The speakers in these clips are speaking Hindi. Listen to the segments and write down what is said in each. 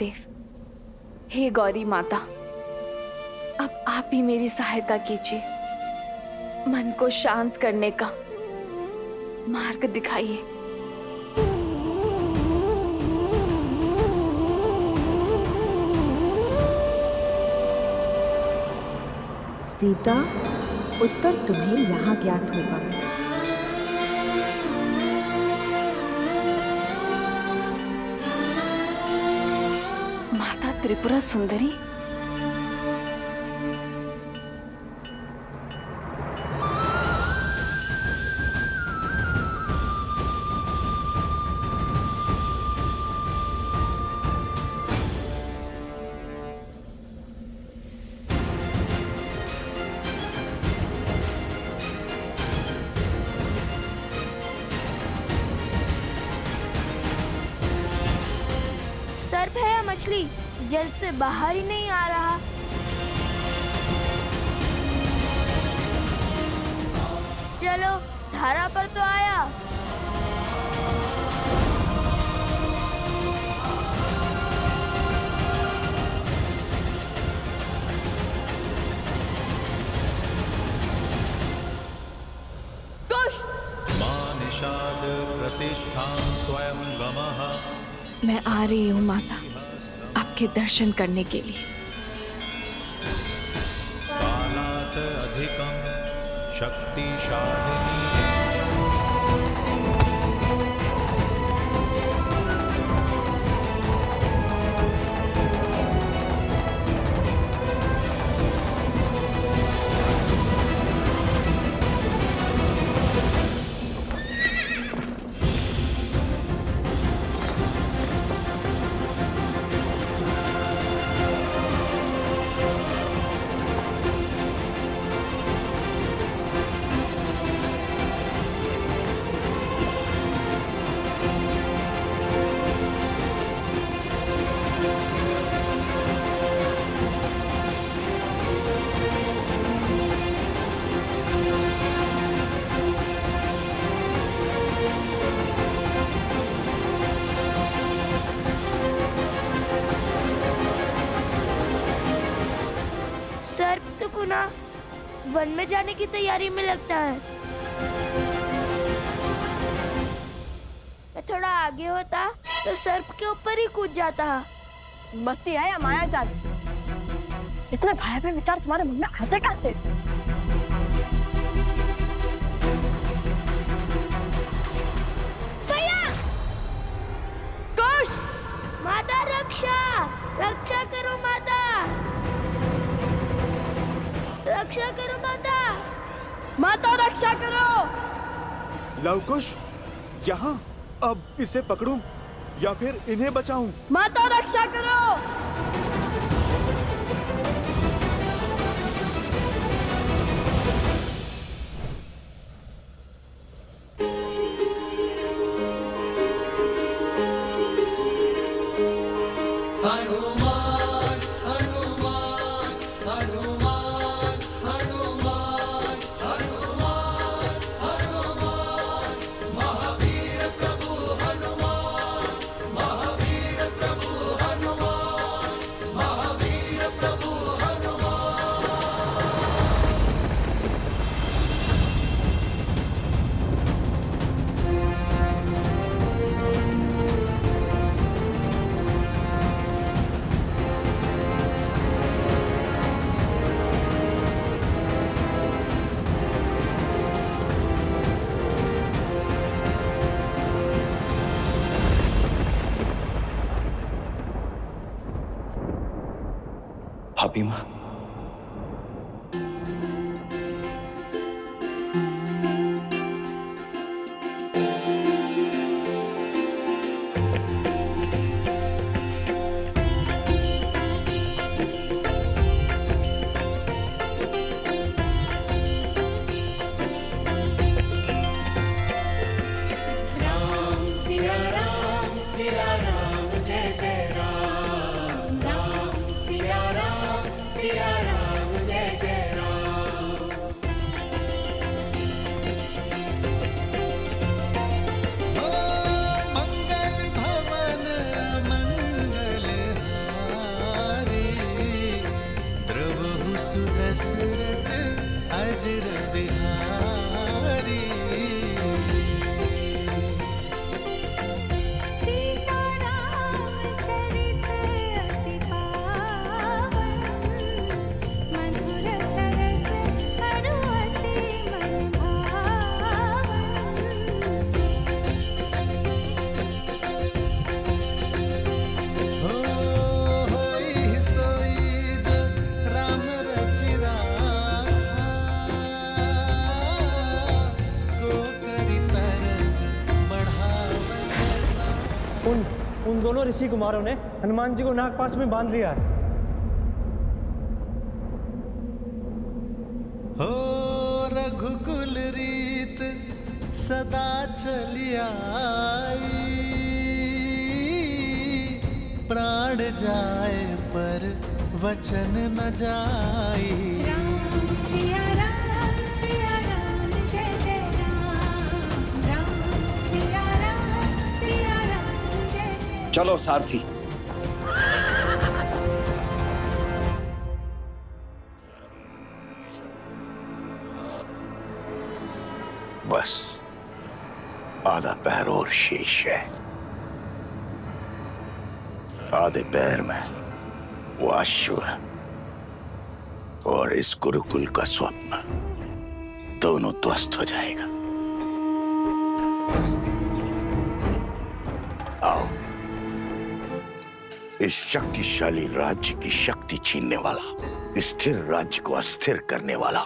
महादेव, हे गौरी माता, अब आप ही मेरी सहायता कीजिए। मन को शांत करने का मार्ग दिखाइए। सीता, उत्तर तुम्हें यहाँ ज्ञात होगा। माता त्रिपुरा सुंदरी, सर्प है या मछली, जल से बाहर ही नहीं आ रहा। चलो, धारा पर तो आया। निषाद प्रतिष्ठां त्वयं गमः। मैं आ रही हूँ माता, आपके दर्शन करने के लिए। कालात् अधिकं शक्तिशालिनी। सर्प तो पुनः वन में जाने की तैयारी में लगता है। मैं थोड़ा आगे होता तो सर्प के ऊपर ही कूद जाता। मस्ती है या माया जाल? इतने भयावह विचार तुम्हारे मन में आते कैसे? भैया! कुश! माता रक्षा! रक्षा करो माता! रक्षा करो माता! माता रक्षा करो! लवकुश, यहाँ। अब इसे पकड़ूं या फिर इन्हें बचाऊं? माता रक्षा करो! भाभी माँ, सिया वज्र विहारी। उन दोनों ऋषि कुमारों ने हनुमान जी को नागपाश में बांध लिया है। हो रघुकुल रीत सदा चली आई, प्राण जाए पर वचन न जाई। राम सिया राम जय जय राम सिया राम जय जय। चलो सारथी। बस आधा पैर और शेष है। आधे पैर में वो अश्व और इस गुरुकुल का स्वप्न दोनों ध्वस्त हो जाएगा। आओ, इस शक्तिशाली राज्य की शक्ति छीनने वाला, स्थिर राज्य को अस्थिर करने वाला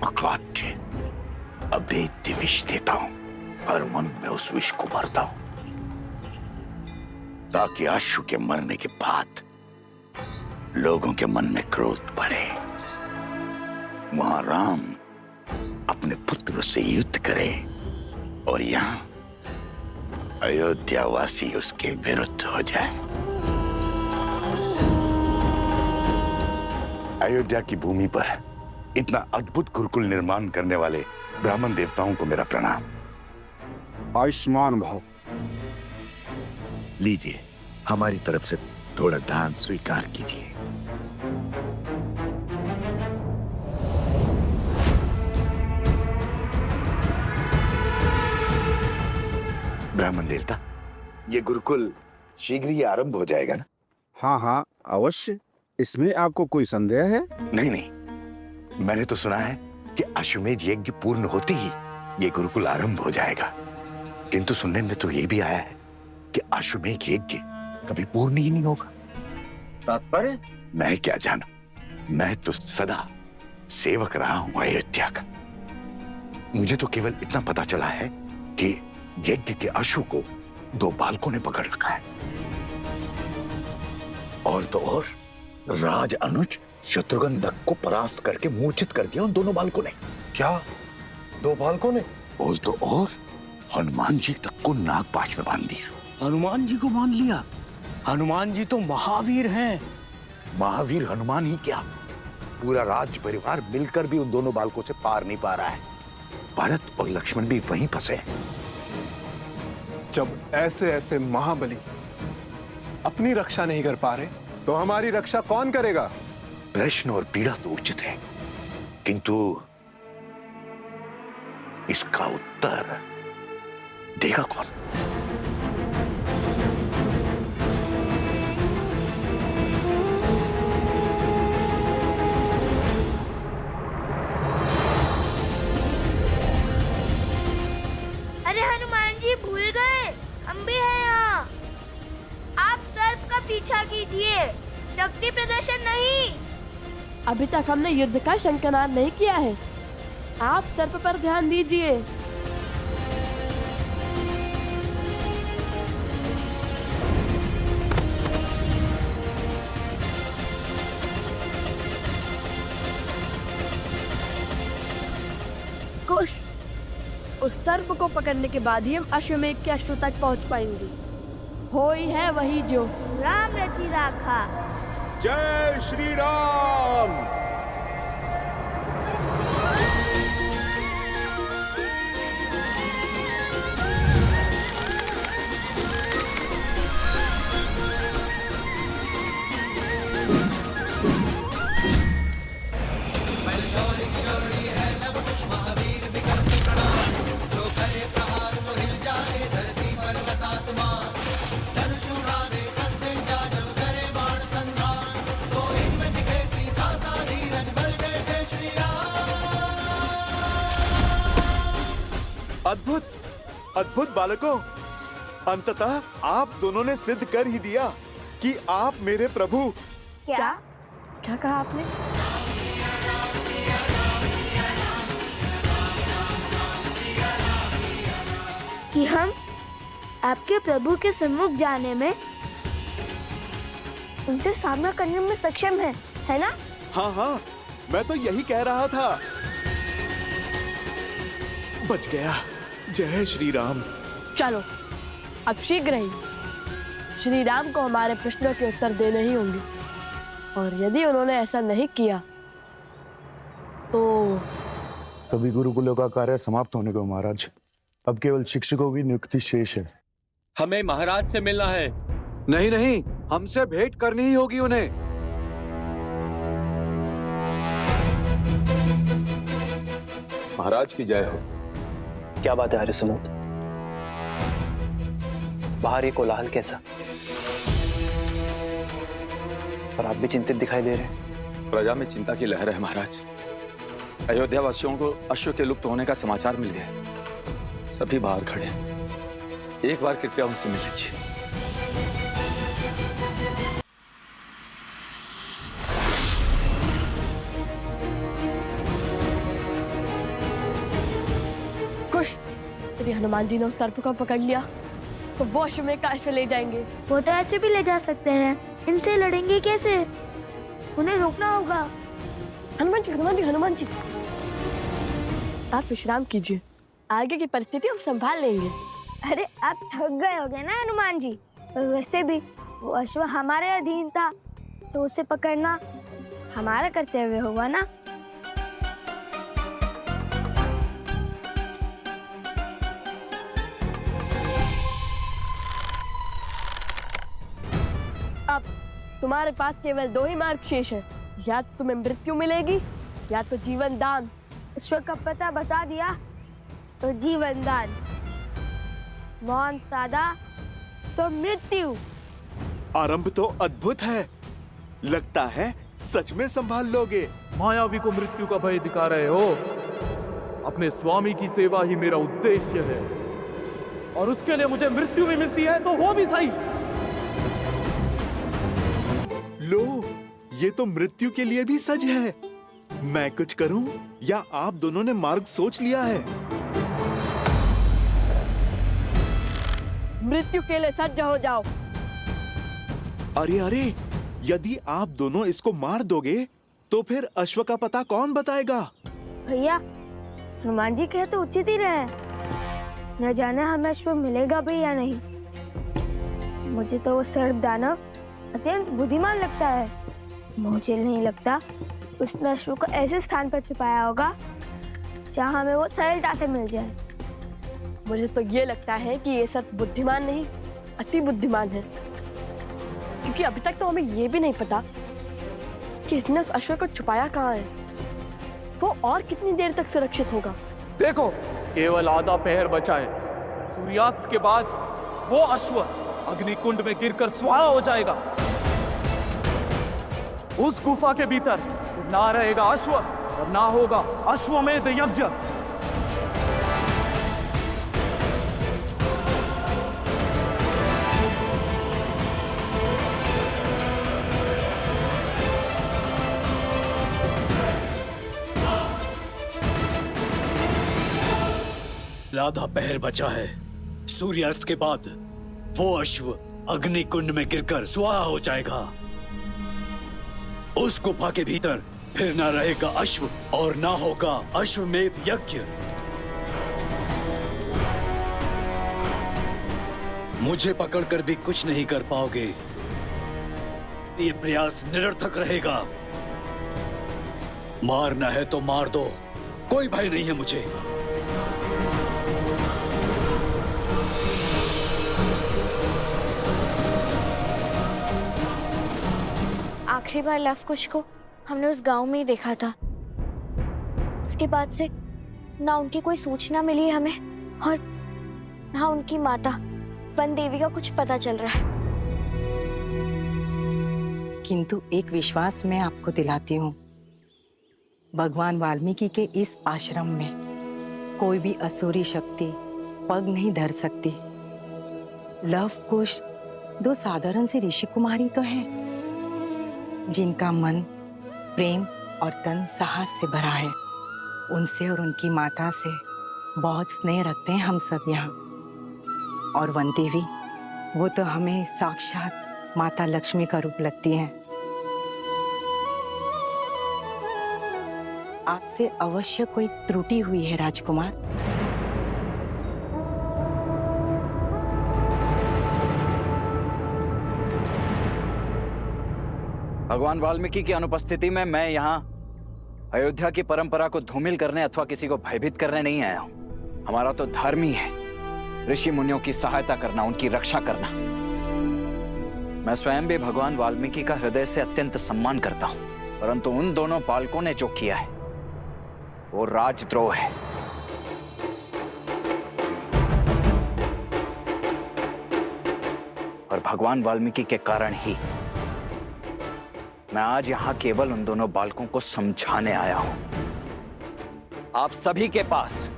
अखाद्य अभेद्य विष देता हूं। हर मन में उस विष को भरता हूं ताकि अश्व के मरने के बाद लोगों के मन में क्रोध बढ़े। वहां राम अपने पुत्र से युद्ध करे और यहां अयोध्यावासी उसके विरुद्ध हो जाए। अयोध्या की भूमि पर इतना अद्भुत गुरुकुल निर्माण करने वाले ब्राह्मण देवताओं को मेरा प्रणाम। आयुष्मान भव। लीजिए, हमारी तरफ से थोड़ा दान स्वीकार कीजिए। ब्राह्मण देवता, ये गुरुकुल शीघ्र ही आरंभ हो जाएगा ना? हाँ हाँ अवश्य। इसमें आपको कोई संदेह है? नहीं नहीं, मैंने तो सुना है कि अश्वमेध यज्ञ पूर्ण होते ही ये गुरुकुल आरंभ हो जाएगा, किंतु सुनने में तो ये भी आया है कि अश्वमेध यज्ञ कभी पूर्ण ही नहीं होगा। तात्पर्य? मैं क्या जानूं, मैं तो सदा सेवक रहा हूं अयोध्या का। मुझे तो केवल इतना पता चला है कि यज्ञ के अश्व को 2 बालकों ने पकड़ रखा है, और तो और राज अनुज शत्रुघ्न दत्त को परास्त करके मूर्छित कर दिया उन दोनों बालकों ने। क्या 2 बालकों ने? और तो और हनुमान जी तक को नागपाश में बांध दिया। हनुमान जी को बांध लिया? हनुमान जी तो महावीर हैं। महावीर हनुमान ही क्या, पूरा राज्य परिवार मिलकर भी उन दोनों बालकों से पार नहीं पा रहा है। भरत और लक्ष्मण भी वहीं फंसे हैं। जब ऐसे ऐसे महाबली अपनी रक्षा नहीं कर पा रहे तो हमारी रक्षा कौन करेगा? प्रश्न और पीड़ा तो उचित है, किंतु इसका उत्तर देगा कौन? अरे हनुमान जी भूल गए, हम भी हैं यहाँ। आप सर्प का पीछा कीजिए, शक्ति प्रदर्शन नहीं। अभी तक हमने युद्ध का शंखनाद नहीं किया है। आप सर्प पर ध्यान दीजिए। कुश, उस सर्प को पकड़ने के बाद ही हम अश्वमेध के अश्व तक पहुंच पाएंगे। हो ही है वही जो राम रची राखा। जय श्री राम। की जोड़ी है अद्भुत, अद्भुत बालकों, अंततः आप दोनों ने सिद्ध कर ही दिया कि आप मेरे प्रभु। क्या क्या कहा आपने? कि हम आपके प्रभु के सम्मुख जाने में, उनसे सामना करने में सक्षम है ना? हाँ हाँ, मैं तो यही कह रहा था। बच गया। जय श्री राम। चलो अब शीघ्र ही श्री राम को हमारे प्रश्नों के उत्तर देने ही होंगे, और यदि उन्होंने ऐसा नहीं किया तो सभी गुरुकुलों का कार्य समाप्त होने को महाराज। अब केवल शिक्षकों की नियुक्ति शेष है। हमें महाराज से मिलना है। नहीं नहीं, हमसे भेंट करनी ही होगी उन्हें। महाराज की जय हो। क्या बात है हरिसुमंत? बाहर ये कोलाहल कैसा? और आप भी चिंतित दिखाई दे रहे हैं। प्रजा में चिंता की लहर है महाराज। अयोध्या वासियों को अश्व के लुप्त होने का समाचार मिल गया। सभी बाहर खड़े हैं। एक बार कृपया उनसे मिल लीजिए। खुश, यदि हनुमान जी ने उस सर्प को पकड़ लिया तो वो अश्वमेध का अश्व ले जाएंगे। वो तो ऐसे भी ले जा सकते हैं, इनसे लड़ेंगे कैसे? उन्हें रोकना होगा। हनुमान जी, हनुमान जी, हनुमान जी, आप विश्राम कीजिए, आगे की परिस्थिति हम संभाल लेंगे। अरे आप थक गए होगे ना हनुमान जी। और वैसे भी वो अश्व हमारे अधीन था, तो उसे पकड़ना हमारा कर्तव्य होगा ना। अब तुम्हारे पास केवल दो ही मार्ग शेष है, या तो तुम्हें मृत्यु मिलेगी या तो जीवन दान। ईश्वर का पता बता दिया तो जीवन दान, मौन साधा तो मृत्यु। आरंभ तो अद्भुत है, लगता है सच में संभाल लोगे। मायावी को मृत्यु का भय दिखा रहे हो। अपने स्वामी की सेवा ही मेरा उद्देश्य है, और उसके लिए मुझे मृत्यु भी मिलती है तो वो भी सही। लो, ये तो मृत्यु के लिए भी सज है। मैं कुछ करूं या आप दोनों ने मार्ग सोच लिया है? मृत्यु के लिए सज्ज हो जाओ। अरे अरे, यदि आप दोनों इसको मार दोगे तो फिर अश्व का पता कौन बताएगा? भैया, हनुमान जी कहे तो उचित ही रहे। न जाने हमें अश्व मिलेगा भी या नहीं। मुझे तो वो सर्प दानव अत्यंत बुद्धिमान लगता है। मुझे नहीं लगता उसने अश्व को ऐसे स्थान पर छुपाया होगा जहां हमें वो सरलता से मिल जाए। मुझे तो ये लगता है कि ये सब बुद्धिमान नहीं, अति बुद्धिमान है, क्योंकि अभी तक तो हमें ये भी नहीं पता कि इसने उस अश्व को छुपाया कहाँ है। वो और कितनी देर तक सुरक्षित होगा? देखो, केवल आधा पहर बचा है। सूर्यास्त के बाद वो अश्व अग्निकुंड में गिरकर स्वाहा हो जाएगा। उस गुफा के भीतर ना रहेगा अश्व और ना होगा अश्वमेध यज्ञ। आधा पहर बचा है। सूर्यास्त के बाद वो अश्व अग्निकुंड में गिरकर स्वाहा हो जाएगा। उस गुफा के भीतर फिर ना रहेगा अश्व और ना होगा अश्वमेध यज्ञ। मुझे पकड़कर भी कुछ नहीं कर पाओगे। ये प्रयास निरर्थक रहेगा। मारना है तो मार दो, कोई भय नहीं है मुझे। आखिरी बार लव कुश को हमने उस गांव में ही देखा था। उसके बाद से ना उनकी कोई सूचना मिली हमें, और ना उनकी माता वन देवी का कुछ पता चल रहा है। किंतु एक विश्वास मैं आपको दिलाती हूँ, भगवान वाल्मीकि के इस आश्रम में कोई भी असुरी शक्ति पग नहीं धर सकती। लव कुश दो साधारण से ऋषि कुमारी तो हैं, जिनका मन प्रेम और तन साहस से भरा है। उनसे और उनकी माता से बहुत स्नेह रखते हैं हम सब यहाँ। और वन देवी, वो तो हमें साक्षात माता लक्ष्मी का रूप लगती हैं। आपसे अवश्य कोई त्रुटि हुई है राजकुमार। भगवान वाल्मीकि की अनुपस्थिति में मैं यहाँ अयोध्या की परंपरा को धूमिल करने अथवा किसी को भयभीत करने नहीं आया हूं। हमारा तो धर्म ही है ऋषि मुनियों की सहायता करना, उनकी रक्षा करना। मैं स्वयं भी भगवान वाल्मीकि का हृदय से अत्यंत सम्मान करता हूं, परंतु उन दोनों बालकों ने जो किया है वो राजद्रोह है। और भगवान वाल्मीकि के कारण ही मैं आज यहां केवल उन दोनों बालकों को समझाने आया हूं। आप सभी के पास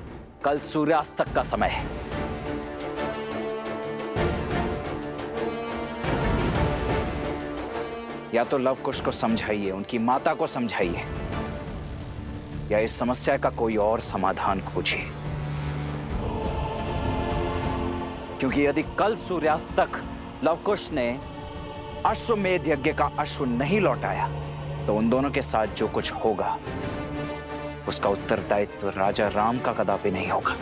कल सूर्यास्त तक का समय है। या तो लव कुश को समझाइए, उनकी माता को समझाइए, या इस समस्या का कोई और समाधान खोजिए। क्योंकि यदि कल सूर्यास्त तक लव कुश ने अश्वमेध यज्ञ का अश्व नहीं लौटाया तो उन दोनों के साथ जो कुछ होगा उसका उत्तरदायित्व राजा राम का कदापि नहीं होगा।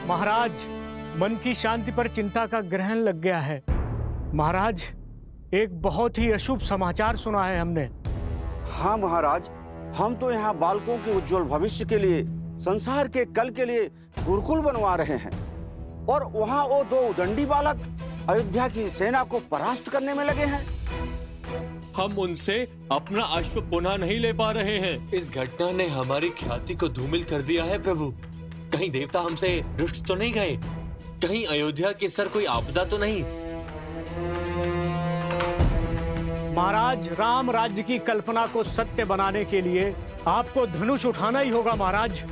महाराज, मन की शांति पर चिंता का ग्रहण लग गया है। महाराज, एक बहुत ही अशुभ समाचार सुना है हमने। हाँ महाराज, हम तो यहाँ बालकों के उज्जवल भविष्य के लिए, संसार के कल के लिए गुरुकुल बनवा रहे हैं, और वहाँ वो दो उदंडी बालक अयोध्या की सेना को परास्त करने में लगे हैं। हम उनसे अपना अश्व पुनः नहीं ले पा रहे हैं। इस घटना ने हमारी ख्याति को धूमिल कर दिया है प्रभु। कहीं देवता हमसे रुष्ट तो नहीं गए? कहीं अयोध्या के सर कोई आपदा तो नहीं? महाराज, राम राज्य की कल्पना को सत्य बनाने के लिए आपको धनुष उठाना ही होगा महाराज।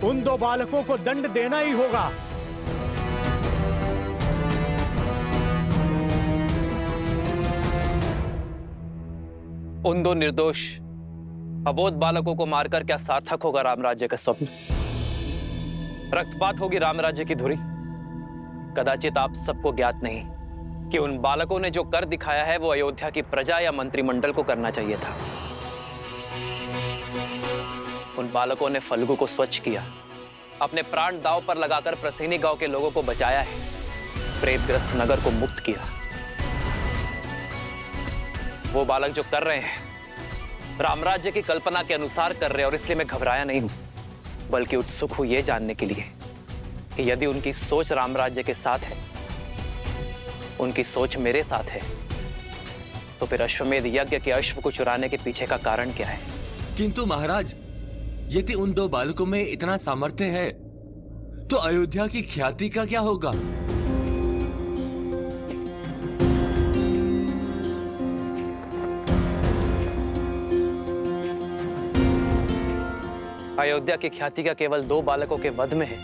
उन दो बालकों को दंड देना ही होगा। उन दो निर्दोष अबोध बालकों को मारकर क्या सार्थक होगा राम राज्य का स्वप्न? रक्तपात होगी राम राज्य की धुरी। कदाचित आप सबको ज्ञात नहीं कि उन बालकों ने जो कर दिखाया है वो अयोध्या की प्रजा या मंत्रिमंडल को करना चाहिए था। उन बालकों ने फल्गु को स्वच्छ किया, अपने प्राण दांव पर लगाकर प्रसीनी गांव के लोगों को बचाया है, प्रेतग्रस्त नगर को मुक्त किया। वो बालक जो कर रहे हैं रामराज्य की कल्पना के अनुसार कर रहे हैं, और इसलिए मैं घबराया नहीं हूं, बल्कि उत्सुक हूं ये जानने के लिए कि यदि उनकी सोच रामराज्य के साथ है, उनकी सोच मेरे साथ है, तो फिर अश्वमेध यज्ञ के अश्व को चुराने के पीछे का कारण क्या है? किंतु महाराज, यदि उन दो बालकों में इतना सामर्थ्य है तो अयोध्या की ख्याति का क्या होगा? अयोध्या की ख्याति का केवल दो बालकों के वध में है।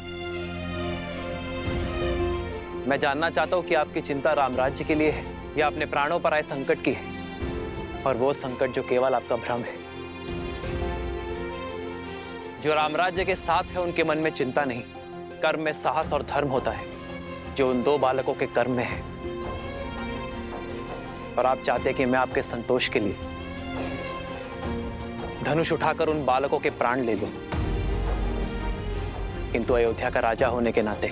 मैं जानना चाहता हूं कि आपकी चिंता रामराज्य के लिए है या अपने प्राणों पर आए संकट की है, और वो संकट जो केवल आपका भ्रम है। जो रामराज्य के साथ है उनके मन में चिंता नहीं, कर्म में साहस और धर्म होता है, जो उन 2 बालकों के कर्म में है। और आप चाहते कि मैं आपके संतोष के लिए धनुष उठाकर उन बालकों के प्राण ले लूं, किंतु अयोध्या का राजा होने के नाते,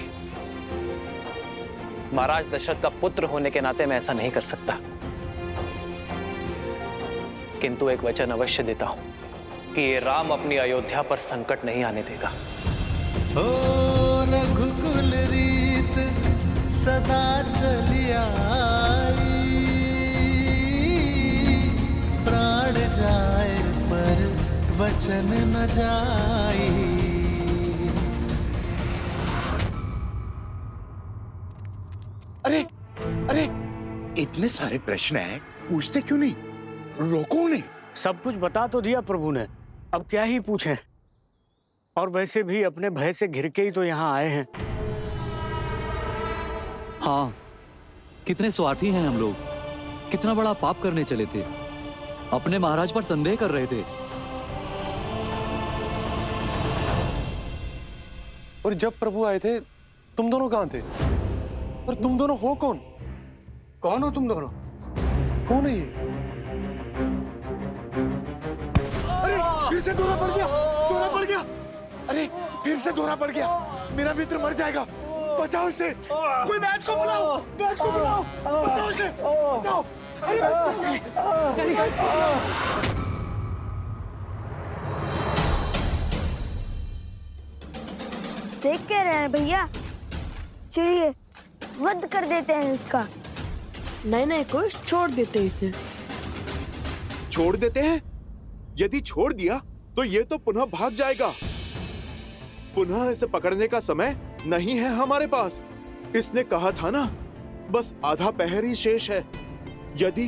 महाराज दशरथ का पुत्र होने के नाते मैं ऐसा नहीं कर सकता। किंतु एक वचन अवश्य देता हूं कि ये राम अपनी अयोध्या पर संकट नहीं आने देगा। ओ रघुकुल रीत सदा चली आई, प्राण जाए पर वचन न जाई। अरे अरे, इतने सारे प्रश्न हैं, पूछते क्यों नहीं? रोको उन्हें। सब कुछ बता तो दिया प्रभु ने, अब क्या ही पूछें। और वैसे भी अपने भय से घिर के ही तो यहाँ आए हैं। हाँ, कितने स्वार्थी हैं हम लोग, कितना बड़ा पाप करने चले थे, अपने महाराज पर संदेह कर रहे थे। और जब प्रभु आए थे तुम दोनों कहाँ थे? और तुम दोनों हो कौन? कौन हो तुम दोनों? कौन है ये? अरे फिर से दोहरा पड़ गया, दोहरा पड़ गया। अरे फिर से दोहरा पड़ गया, मेरा मित्र मर जाएगा, बचाओ उसे। कोई वैद्य को बुलाओ, वैद्य को बुलाओ, बचाओ उसे, बचाओ। देख क्या रहे हैं भैया? चलिए वध कर देते हैं इसका। नहीं कुछ छोड़ देते इसे। छोड़ देते हैं? यदि छोड़ दिया तो ये तो पुनः भाग जाएगा। पुनः इसे पकड़ने का समय नहीं है हमारे पास। इसने कहा था ना, बस आधा पहर ही शेष है। यदि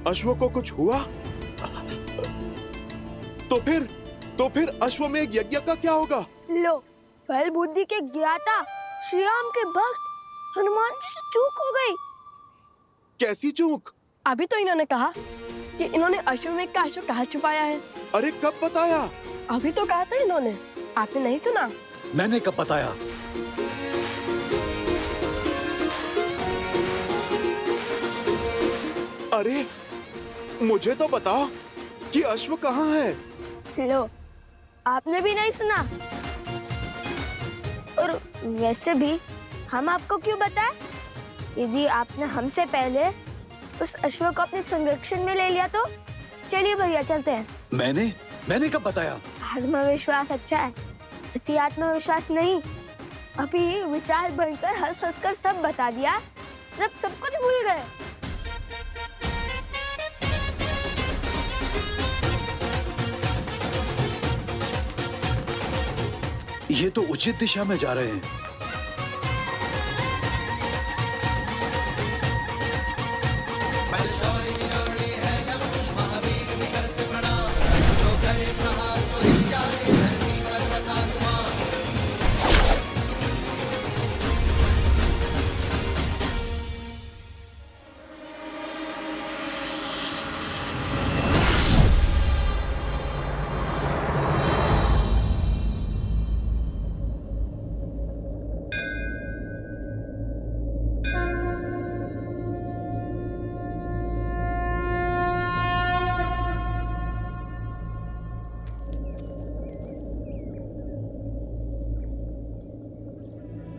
अश्व को कुछ हुआ तो फिर अश्वमेध यज्ञ का क्या होगा? लो, बल बुद्धि के ज्ञाता श्री राम के भक्त हनुमान जी से चूक हो गई। कैसी चूक? अभी तो इन्होंने कहा कि इन्होंने अश्वमेध का अश्व कहाँ छुपाया है। अरे कब बताया? अभी तो कहा था इन्होंने, आपने नहीं सुना? मैंने कब बताया? अरे मुझे तो बताओ कि अश्व कहाँ है? लो, आपने भी नहीं सुना। और वैसे भी हम आपको क्यों बताएं? यदि आपने हमसे पहले उस अश्व को अपने संरक्षण में ले लिया तो चलिए भैया चलते हैं। मैंने कब बताया? आत्मविश्वास अच्छा है, अति आत्मविश्वास नहीं। अभी विचार बनकर हंस हंस कर सब बता दिया, जब सब कुछ भूल गए। ये तो उचित दिशा में जा रहे हैं।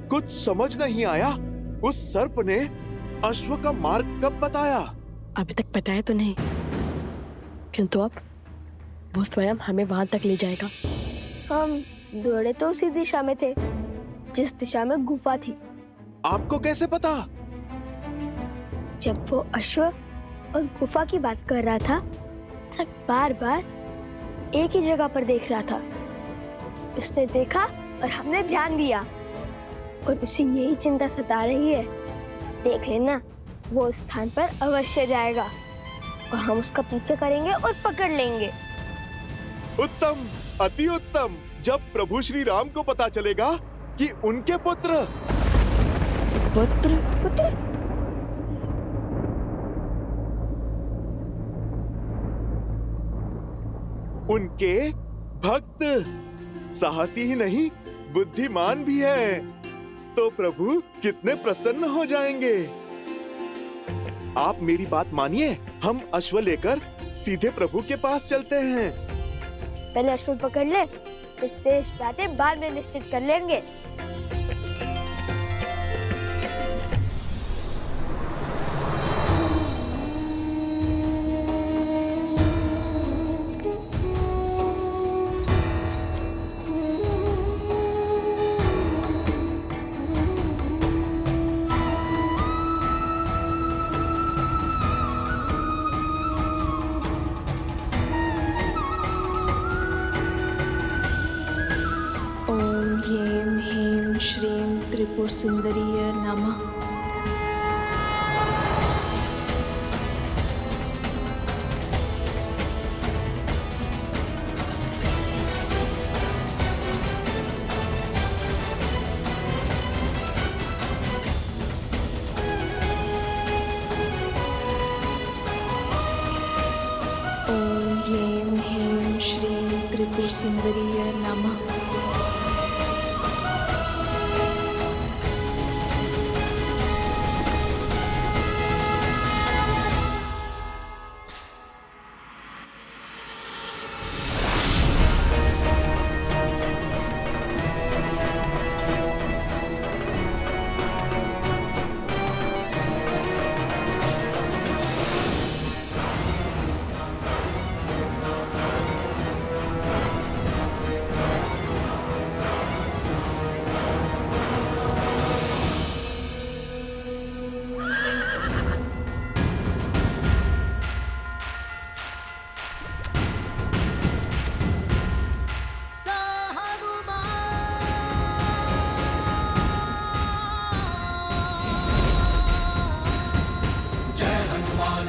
कुछ समझ नहीं आया, उस सर्प ने अश्व का मार्ग कब बताया? अभी तक बताया तो नहीं, किंतु अब वो स्वयं हमें वहां तक ले जाएगा। हम दौड़े तो उसी दिशा में थे जिस दिशा में गुफा थी। आपको कैसे पता? जब वो अश्व और गुफा की बात कर रहा था, तब बार बार एक ही जगह पर देख रहा था। उसने देखा और हमने ध्यान दिया, और उसे यही चिंता सता रही है। देख लेना, वो उस स्थान पर अवश्य जाएगा और हम उसका पीछे करेंगे और पकड़ लेंगे। उत्तम, अति उत्तम। जब प्रभु श्री राम को पता चलेगा कि उनके पुत्र उनके भक्त साहसी ही नहीं बुद्धिमान भी है, तो प्रभु कितने प्रसन्न हो जाएंगे। आप मेरी बात मानिए, हम अश्व लेकर सीधे प्रभु के पास चलते हैं। पहले अश्व पकड़ ले, फिर शेष बातें बाद में निश्चित कर लेंगे। ओम ह्रीं ह्रीं श्रीं त्रिपुर सुंदरीय नमः। ओम ह्रीं ह्रीं श्रीं त्रिपुर सुंदरीय नमः।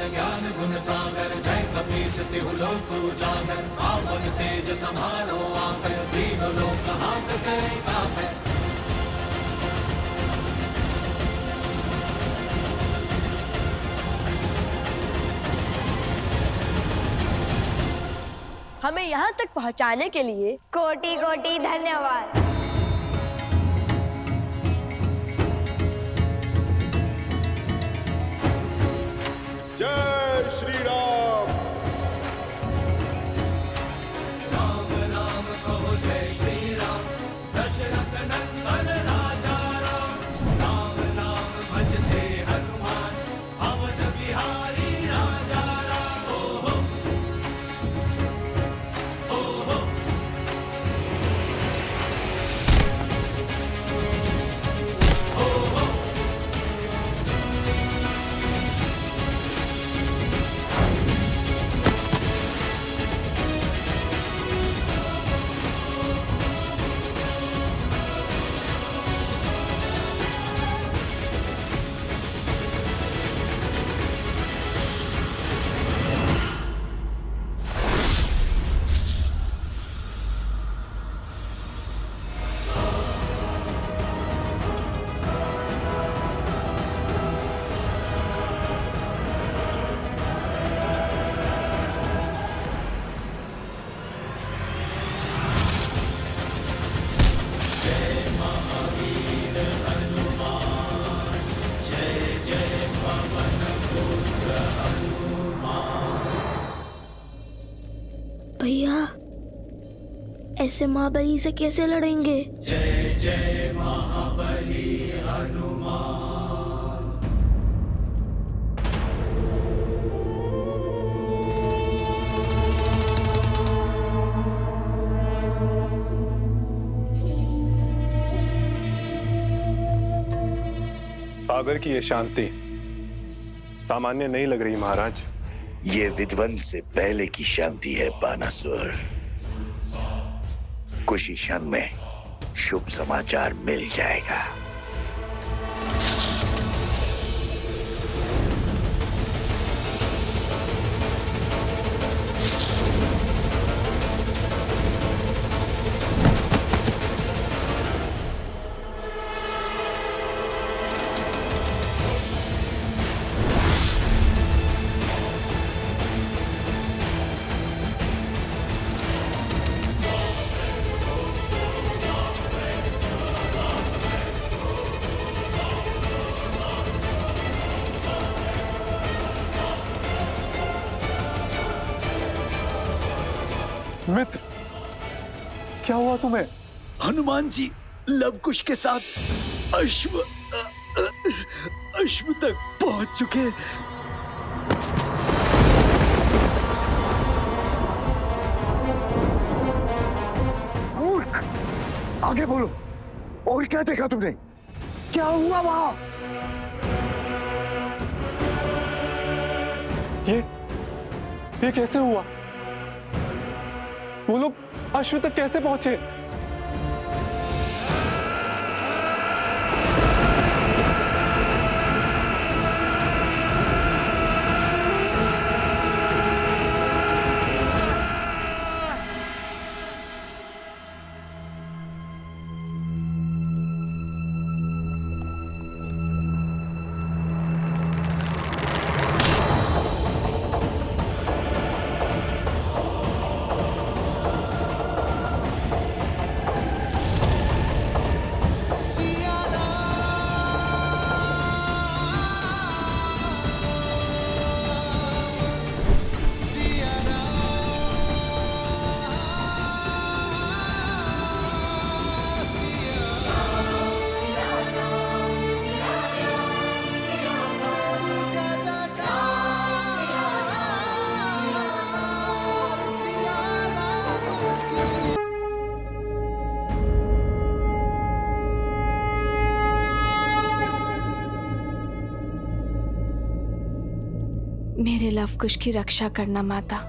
ज्ञान गुण सागर जय कपीस तिहु लोक उजागर पावन तेज समारो आपै दीन लोक हाथ करे कापै। हमें यहाँ तक पहुँचाने के लिए कोटि कोटि धन्यवाद। जय श्री राम। राम राम कहो जय श्री राम, दशरथ नंदन राजा राम। राम नाम भजते हनुमान, अवध बिहारी राजा राम। ओहो ओहो ओहो। भैया, ऐसे महाबली से कैसे लड़ेंगे? जय जय महाबली हनुमान। सागर की ये शांति सामान्य नहीं लग रही महाराज। ये विध्वंस से पहले की शांति है बानासुर। कुछ ही क्षण में शुभ समाचार मिल जाएगा। मित्र, क्या हुआ तुम्हें? हनुमान जी लव कुश के साथ अश्व तक पहुंच चुके। मूर्ख, आगे बोलो, और क्या देखा तुमने? क्या हुआ वहां? ये कैसे हुआ? वो लोग अश्व तक कैसे पहुंचे? मेरे लव कुश की रक्षा करना माता।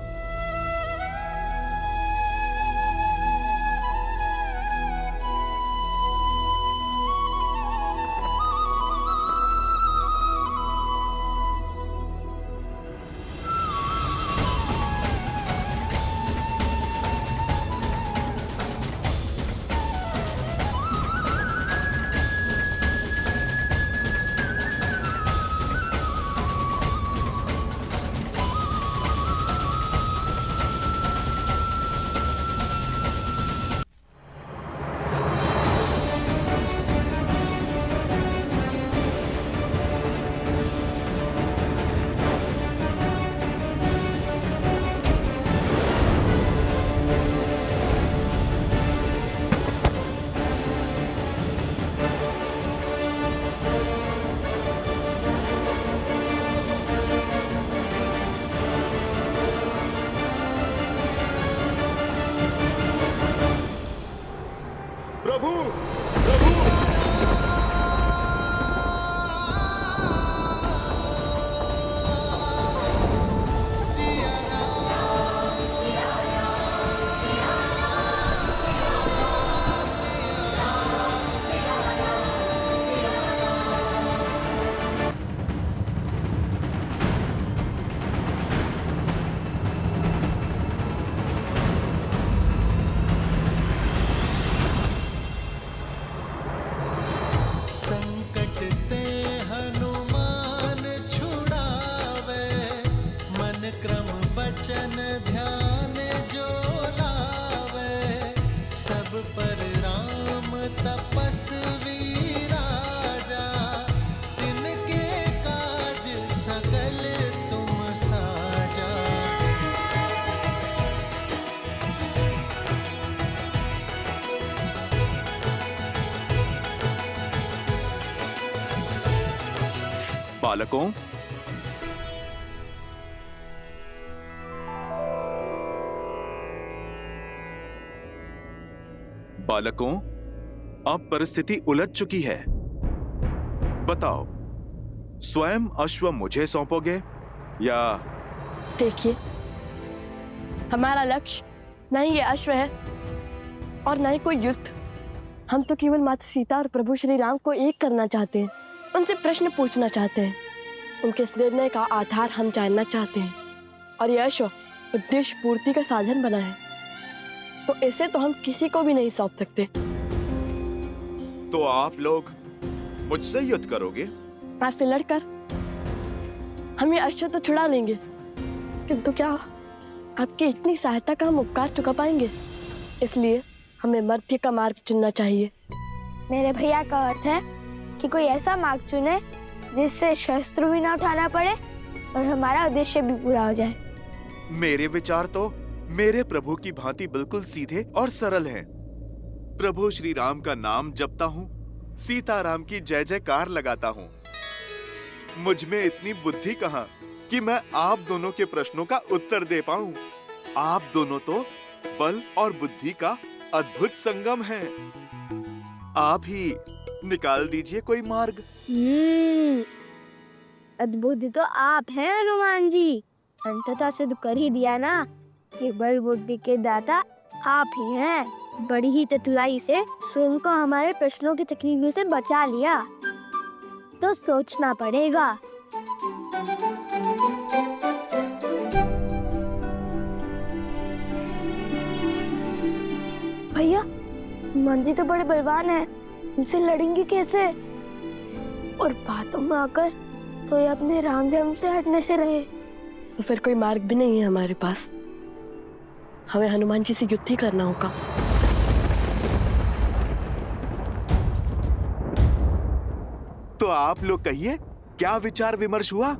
प्रभु, प्रभु! संकट ते हनुमान छुड़ावे, मन क्रम बचन ध्यान जो लावे, सब पर राम तपस्वी राजा, तिनके काज सकल तुम साजा। बालकों, बालकों, अब परिस्थिति उलझ चुकी है। बताओ, स्वयं अश्व मुझे सौंपोगे या? देखिए, हमारा लक्ष्य न ही ये अश्व है और न ही कोई युद्ध। हम तो केवल माता सीता और प्रभु श्री राम को एक करना चाहते हैं, उनसे प्रश्न पूछना चाहते हैं, उनके इस निर्णय का आधार हम जानना चाहते हैं। और यह अश्व उद्देश्य पूर्ति का साधन बना है, तो इसे तो हम किसी को भी नहीं सौंप सकते। तो आप लोग मुझसे युद्ध करोगे? आपसे लड़कर हम ये अश्व तो छुड़ा लेंगे, किंतु क्या आपकी इतनी सहायता का हम उपकार चुका पाएंगे? इसलिए हमें मध्य का मार्ग चुनना चाहिए। मेरे भैया का अर्थ है कि कोई ऐसा मार्ग चुने जिससे शस्त्र भी ना उठाना पड़े और हमारा उद्देश्य भी पूरा हो जाए। मेरे विचार तो मेरे प्रभु की भांति बिल्कुल सीधे और सरल हैं। प्रभु श्री राम का नाम जपता हूँ, सीताराम की जय जयकार लगाता हूँ। मुझ में इतनी बुद्धि कहाँ कि मैं आप दोनों के प्रश्नों का उत्तर दे पाऊं। आप दोनों तो बल और बुद्धि का अद्भुत संगम हैं। आप ही निकाल दीजिए कोई मार्ग। अद्भुत तो आप हैं हनुमान जी। अंततः सिद्ध कर ही दिया ना कि बल बुद्धि के दाता आप ही हैं। बड़ी ही चतुराई से स्वयं को हमारे प्रश्नों की तकलीफ से बचा लिया। तो सोचना पड़ेगा। भैया, हनुमान जी तो बड़े बलवान हैं, उनसे लड़ेंगे कैसे? और बातों में आकर तो ये अपने राम जन्म से हटने से रहे। तो फिर कोई मार्ग भी नहीं है हमारे पास। हमें हनुमान जी से युद्ध ही करना होगा। तो आप लोग कहिए, क्या विचार विमर्श हुआ?